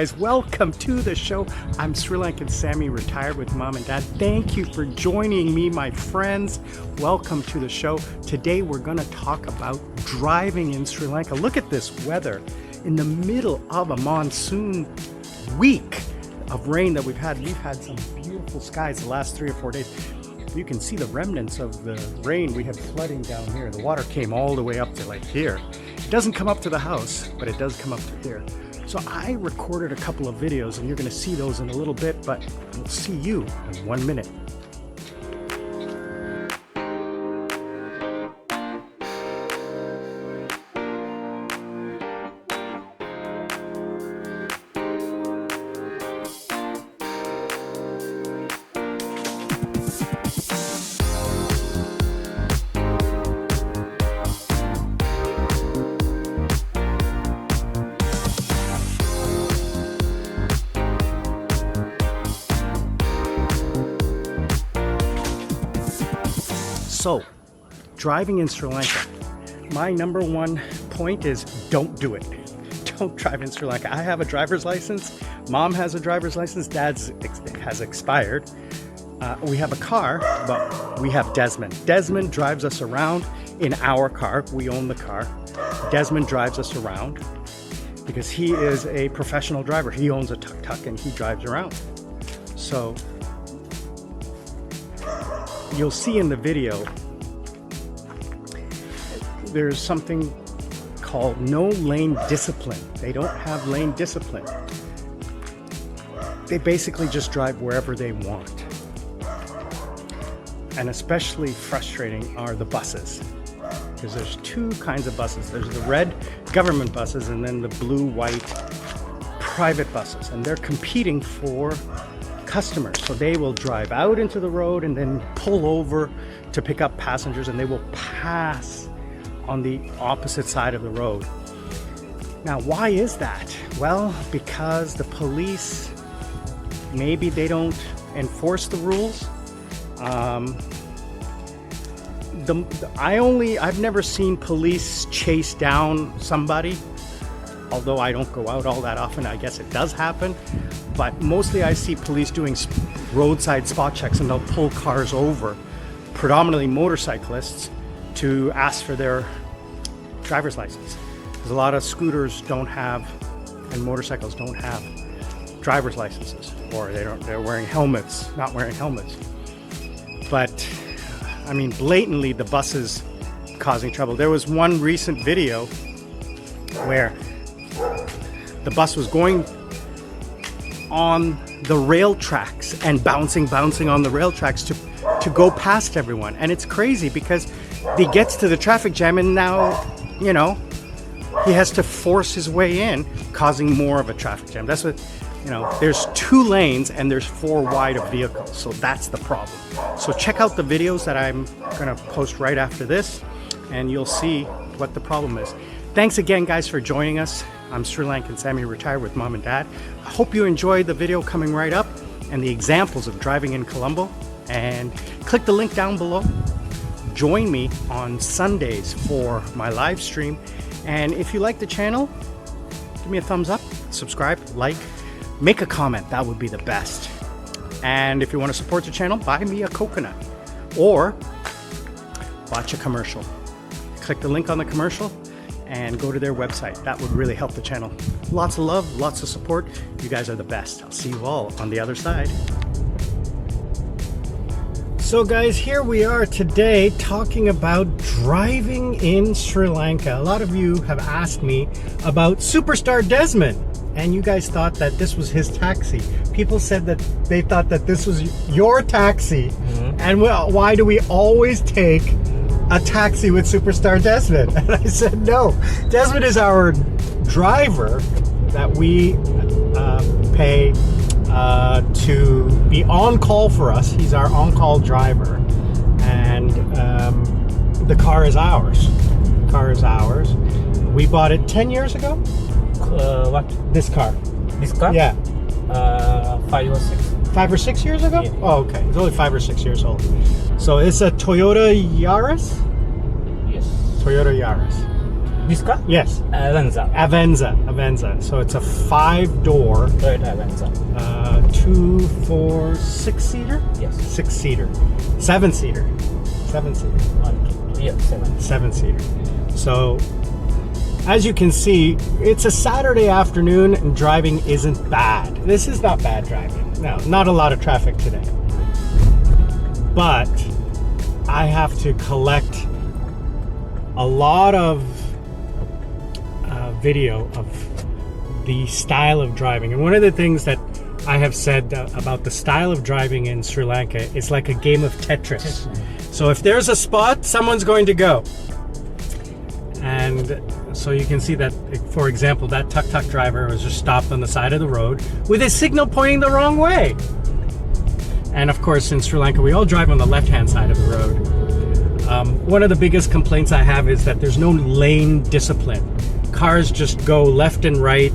guys, welcome to the show. I'm Sri Lankan Sammi, retired with mom and dad. Thank you for joining me, my friends. Welcome to the show. Today we're going to talk about driving in Sri Lanka. Look at this weather in the middle of a monsoon week of rain that we've had. We've had some beautiful skies the last 3 or 4 days. You can see the remnants of the rain. We had flooding down here. The water came all the way up to like here. It doesn't come up to the house, but it does come up to here. So I recorded a couple of videos and you're going to see those in a little bit, but we'll see you in 1 minute. So, driving in Sri Lanka, my number one point is don't do it. Don't drive in Sri Lanka. I have a driver's license. Mom has a driver's license. Dad's has expired. We have a car, but we have Desmond. Desmond drives us around in our car. We own the car. Desmond drives us around because he is a professional driver. He owns a tuk-tuk and he drives around. So, you'll see in the video, there's something called no lane discipline. They don't have lane discipline. They basically just drive wherever they want. And especially frustrating are the buses, because there's two kinds of buses. There's the red government buses and then the blue-white private buses, and they're competing for customers. So they will drive out into the road and then pull over to pick up passengers, and they will pass on the opposite side of the road. Now, why is that? Well, because the police, maybe they don't enforce the rules. I've never seen police chase down somebody, although I don't go out all that often. I guess it does happen. But mostly I see police doing roadside spot checks, and they'll pull cars over, predominantly motorcyclists, to ask for their driver's license. Because a lot of scooters don't have, and motorcycles don't have driver's licenses, or they're wearing helmets, not wearing helmets. But I mean, blatantly the buses causing trouble. There was one recent video where the bus was going on the rail tracks and bouncing on the rail tracks to go past everyone. And it's crazy because he gets to the traffic jam and now, you know, he has to force his way in, causing more of a traffic jam. That's what, you know, there's 2 lanes and there's 4 wide of vehicles. So that's the problem. So check out the videos that I'm going to post right after this, and you'll see what the problem is. Thanks again, guys, for joining us. I'm Sri Lankan Sammi, retired with mom and dad. I hope you enjoyed the video coming right up and the examples of driving in Colombo. And click the link down below. Join me on Sundays for my live stream. And if you like the channel, give me a thumbs up, subscribe, like, make a comment. That would be the best. And if you want to support the channel, buy me a coconut or watch a commercial. Click the link on the commercial and go to their website. That would really help the channel. Lots of love, lots of support. You guys are the best. I'll see you all on the other side. So guys, here we are today talking about driving in Sri Lanka. A lot of you have asked me about Superstar Desmond, and you guys thought that this was his taxi. People said that they thought that this was your taxi. And well, why do we always take a taxi with Superstar Desmond? And I said, no, Desmond is our driver that we pay to be on call for us. He's our on-call driver, and the car is ours. The car is ours. We bought it 10 years ago. What? This car. This car? Yeah. 5 or 6. 5 or 6 years ago? Yeah. Oh, okay. It's only 5 or 6 years old. So it's a Toyota Yaris? Yes. Toyota Yaris. This car? Yes. Avanza. Avanza. So it's a 5-door, Toyota Avanza. 2, 4, 6-seater? Yes. 6-seater. 7-seater. 7-seater. 1, 2, 3, yeah, 7. 7-seater. So, as you can see, it's a Saturday afternoon and driving isn't bad. This is not bad driving. No, not a lot of traffic today. But I have to collect a lot of video of the style of driving. And one of the things that I have said about the style of driving in Sri Lanka is like a game of Tetris. So if there's a spot, someone's going to go. And so you can see that, for example, that tuk-tuk driver was just stopped on the side of the road with his signal pointing the wrong way. And of course, in Sri Lanka, we all drive on the left-hand side of the road. One of the biggest complaints I have is that there's no lane discipline. Cars just go left and right.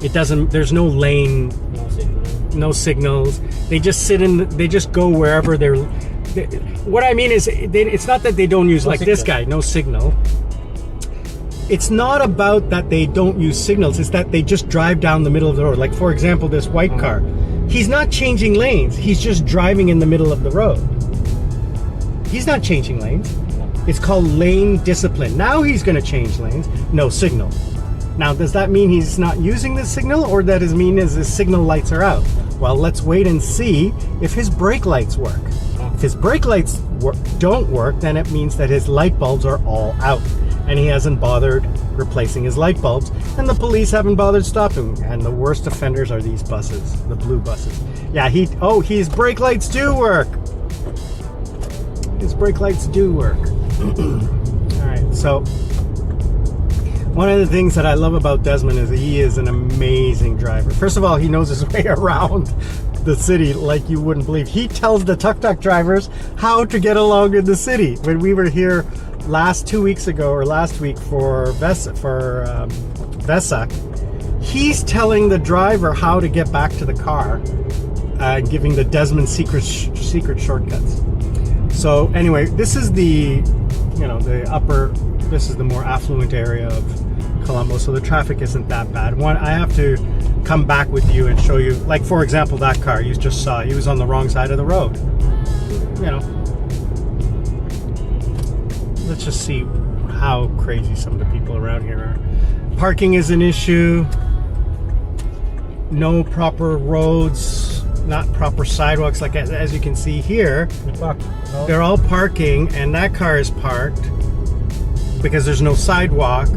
There's no lane, no signals. They just they just go wherever what I mean is, it's not that they don't use, like this guy, no signal. It's not about that they don't use signals, it's that they just drive down the middle of the road. Like, for example, this white car. He's not changing lanes, he's just driving in the middle of the road. He's not changing lanes. It's called lane discipline. Now he's going to change lanes. No signal. Now, does that mean he's not using the signal, or that his signal lights are out? Well, let's wait and see if his brake lights work. If his brake lights don't work, then it means that his light bulbs are all out, and he hasn't bothered replacing his light bulbs, and the police haven't bothered stopping him. And the worst offenders are these buses, the blue buses. Yeah, his brake lights do work. His brake lights do work. All right, so one of the things that I love about Desmond is that he is an amazing driver. First of all, he knows his way around the city like you wouldn't believe. He tells the tuk-tuk drivers how to get along in the city. When we were here last week for Vesak, he's telling the driver how to get back to the car, giving the Desmond secret shortcuts. So anyway, this is the more affluent area of Colombo, so the traffic isn't that bad. I have to come back with you and show you, like, for example, that car you just saw, he was on the wrong side of the road. Let's just see how crazy some of the people around here are. Parking is an issue. No proper roads, not proper sidewalks. Like as you can see here, they're all parking, and that car is parked because there's no sidewalk.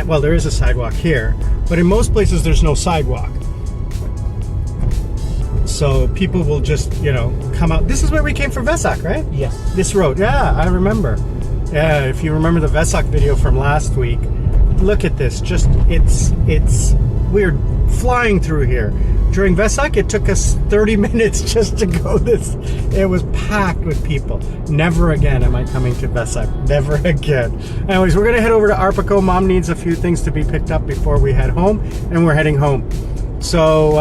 Well, there is a sidewalk here, but in most places there's no sidewalk. So people will just, come out. This is where we came from Vesak, right? Yes. This road, yeah, I remember. Yeah, if you remember the Vesak video from last week, look at this. Just, it's we're flying through here. During Vesak, it took us 30 minutes just to go this. It was packed with people. Never again am I coming to Vesak. Never again. Anyways, we're going to head over to Arpaco. Mom needs a few things to be picked up before we head home, and we're heading home. So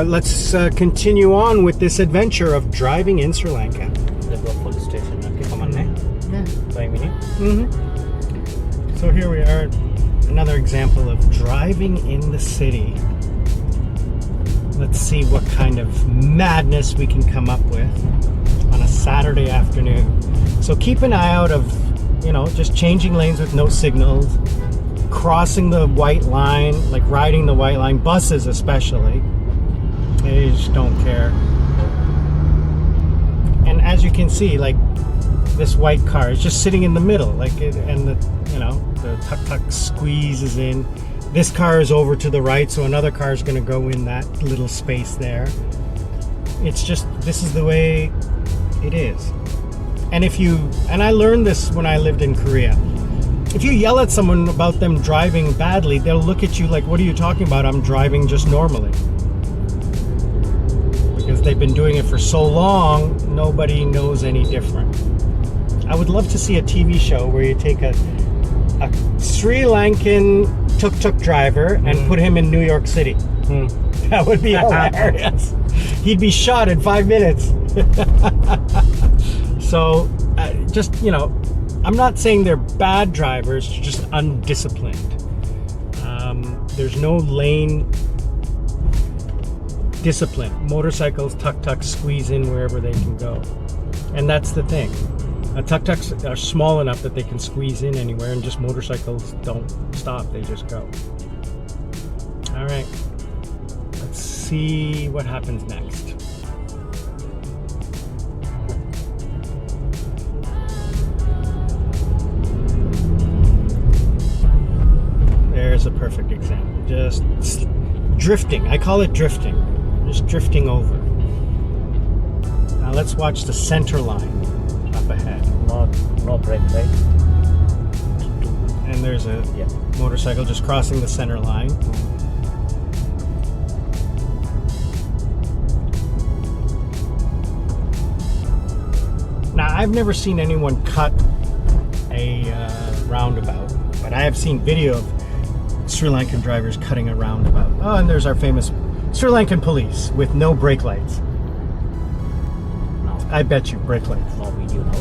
let's continue on with this adventure of driving in Sri Lanka. The police station. Okay, come on, Yeah. 5 minutes. Mm-hmm. So here we are, another example of driving in the city. Let's see what kind of madness we can come up with on a Saturday afternoon. So keep an eye out of, just changing lanes with no signals, crossing the white line, like riding the white line, buses especially. They just don't care. And as you can see, like, this white car is just sitting in the middle, and the tuk-tuk squeezes in. This car is over to the right, so another car is going to go in that little space there. It's just, this is the way it is. And I learned this when I lived in Korea. If you yell at someone about them driving badly, they'll look at you like, what are you talking about? I'm driving just normally. Because they've been doing it for so long, nobody knows any different. I would love to see a TV show where you take a Sri Lankan tuk-tuk driver and put him in New York City. That would be hilarious. He'd be shot in 5 minutes. So, just, I'm not saying they're bad drivers, just undisciplined. There's no lane discipline. Motorcycles, tuk-tuks squeeze in wherever they can go. And that's the thing. Tuk-tuks are small enough that they can squeeze in anywhere, and just motorcycles don't stop, they just go. All right, let's see what happens next. There's a perfect example. Just drifting. I call it drifting. Just drifting over. Now let's watch the center line up ahead. No brake, right? And there's a Yeah. motorcycle just crossing the center line. Now, I've never seen anyone cut a roundabout, but I have seen video of Sri Lankan drivers cutting a roundabout. Oh, and there's our famous Sri Lankan police with no brake lights. No, I bet you brake lights. no video now.